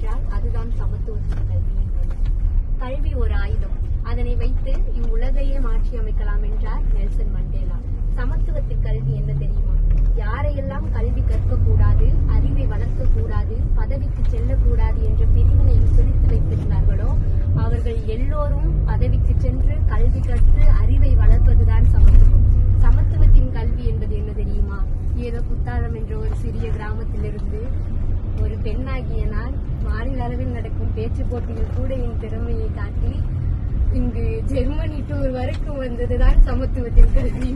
என்றால் அதுதான் சமத்துவத்தின் கல்வி என்பது. கல்வி ஒரு ஆயுதம், அதனை வைத்து இவ்வுலகையே மாற்றி அமைக்கலாம் என்றார் நெல்சன் மண்டேலா. சமத்துவத்தின் கல்வி என்ன தெரியுமா? யாரையெல்லாம் கல்வி கற்கக்கூடாது, அறிவை வளர்க்கக்கூடாது, பதவிக்கு செல்லக்கூடாது என்ற பிரிவினையில் குறித்து வைத்திருந்தார்களோ அவர்கள் எல்லோரும் பதவிக்கு சென்று கல்வி கற்று அறிவை வளர்ப்பதுதான் சமத்துவம். சமத்துவத்தின் கல்வி என்பது என்ன தெரியுமா? ஏதோ குத்தாலம் என்ற ஒரு சிறிய கிராமத்திலிருந்து ஒரு பெண்ணாகிய நான் மாநில அளவில் நடக்கும் பேச்சு போட்டியில் கூட என் திறமையை காட்டி இங்கு ஜெர்மனி டூர் வரைக்கும் வந்ததுதான் சமத்துவத்தின் கல்வி.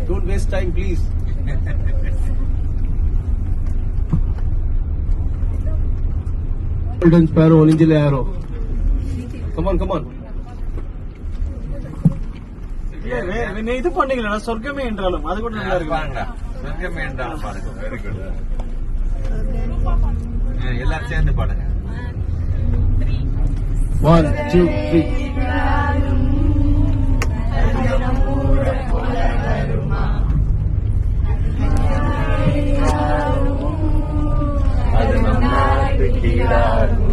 Don't waste time, please. Golden sparrow, ninja arrow. Come on, come on. இது பண்ணீங்களா சொர்க்கமே என்றாலும் அது கூட நல்லா இருக்கு. சொர்க்கமே என்றாலும் பாருங்க. Very good. எல்லாரும் சேர்ந்து பாடுங்க. 1, 2, 3. அது நம் நாட்டுக்கு ஈடாகும்.